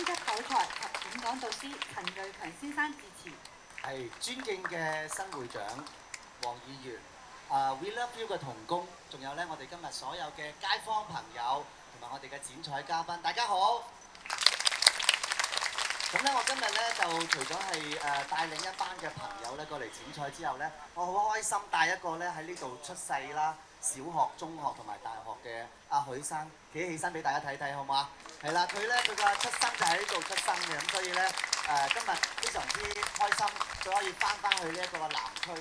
編輯口才及演講導師陳瑞強先生致辭。係尊敬嘅新會長黃議員，We Love You 嘅同工，仲有咧我哋今日所有嘅街坊朋友同埋我哋嘅剪彩嘉賓，大家好。咁咧，我今日咧就除咗係帶領一班嘅朋友咧過嚟剪彩之後咧，我好開心帶一個咧喺呢度出世啦，小學、中學同埋大學嘅阿許生企起身俾大家睇睇，好唔好啊？係啦，佢個出生就喺呢度出生嘅，咁所以咧今日非常之開心，佢可以翻去呢一個南區，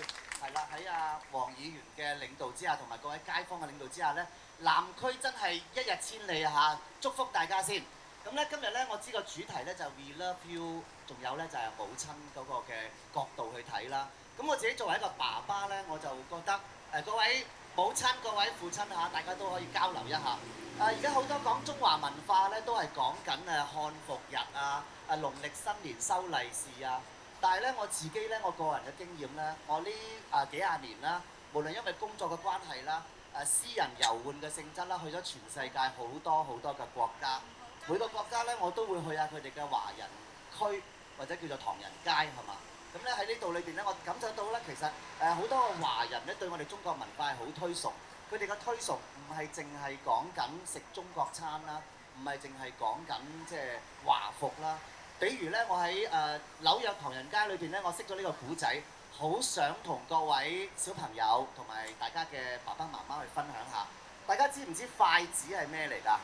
係啦，喺阿黃議員嘅領導之下，同埋各位街坊嘅領導之下咧，南區真係一日千里啊嚇！祝福大家先。咁咧今日咧，我知個主題咧就係 We Love You， 仲有咧就係母親嗰個嘅角度去睇啦。咁我自己作為一個爸爸咧，我就覺得各位母親、各位父親嚇，大家都可以交流一下。而家好多講中華文化咧，都係講緊漢服日啊、農曆新年收利是啊。但係咧我自己咧，我個人嘅經驗咧，我呢幾廿年啦，無論因為工作嘅關係啦、私人遊玩嘅性質啦，去咗全世界好多嘅國家。每個國家咧，我都會去下佢哋嘅華人區或者叫做唐人街，係嘛？咁咧喺呢度裏邊咧，我感受到咧，其實好多個華人咧對我哋中國文化係好推崇。佢哋嘅推崇唔係淨係講緊食中國餐啦，唔係淨係講緊即係華服啦。比如咧，我喺紐約唐人街裏邊咧，我識咗呢個古仔，好想同各位小朋友同埋大家嘅爸爸媽媽去分享下。大家知唔知筷子係咩嚟㗎？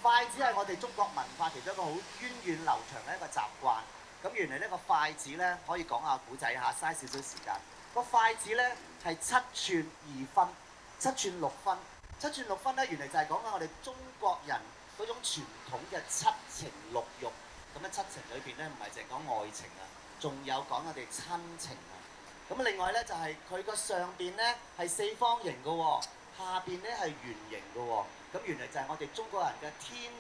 筷子係我哋中國文化其中一個好源遠流長嘅一個習慣。咁原來呢個筷子咧，可以講下古仔下，嘥少少時間。個筷子咧係7寸2分，7寸6分。7寸6分咧，原來就係講緊我哋中國人嗰種傳統嘅7情6慾。咁咧7情裏邊咧，唔係淨係講愛情啊，仲有講我哋親情啊。咁另外咧就係佢個上邊咧係四方形嘅喎，下邊咧係圓形嘅喎。咁原來就係我哋中國人嘅天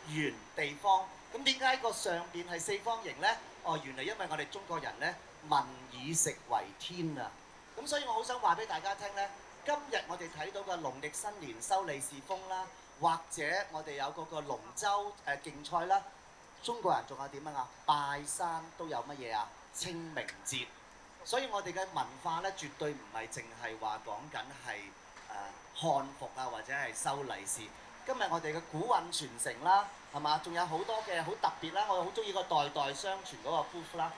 圓地方。咁點解個上邊係四方形呢？哦，原來因為我哋中國人呢，民以食為天啊。咁所以我好想話俾大家聽呢，今日我哋睇到嘅農曆新年收利是封啦，或者我哋有嗰個龍舟競賽啦，中國人仲有點樣啊？拜山都有乜嘢啊？清明節。所以我哋嘅文化呢，絕對唔係淨係話講緊係漢服啊，或者係收利是。今日我哋嘅古韻傳承啦，係嘛？仲有好多嘅好特別啦，我好中意個代代相傳嗰個 proof 啦，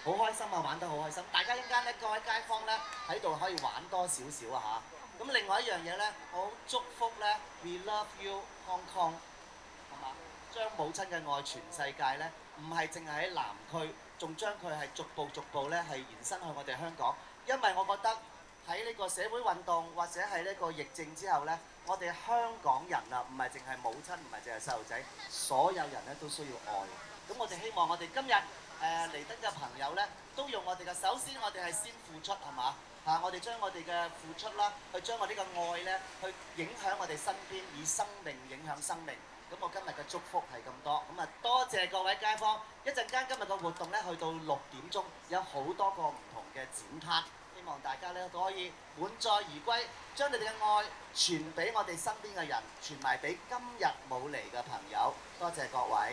好開心啊，玩得好開心。大家一陣間咧，各位街坊咧喺度可以玩多少少啊嚇。咁另外一樣嘢咧，我好祝福咧 We Love You Hong Kong， 係嘛？將母親嘅愛全世界咧，唔係淨係喺南區，仲將佢係逐步咧係延伸去我哋香港，因為我覺得喺呢個社會運動或者係呢個疫症之後呢，我哋香港人啊，唔係淨係母親，唔係淨係細路仔，所有人咧都需要愛。咁我哋希望我哋今日嚟得嘅朋友呢，都用我哋嘅首先，我哋係先付出係嘛嚇，我哋將我哋嘅付出啦，去將我哋嘅愛呢，去影響我哋身邊，以生命影響生命。咁我今日嘅祝福係咁多，咁啊多謝各位街坊。一陣間今日嘅活動呢，去到6點鐘，有好多個唔同嘅展攤。希望大家咧都可以滿載而歸，將你哋嘅愛傳俾我哋身邊嘅人，傳埋俾今日冇嚟嘅朋友。多謝各位。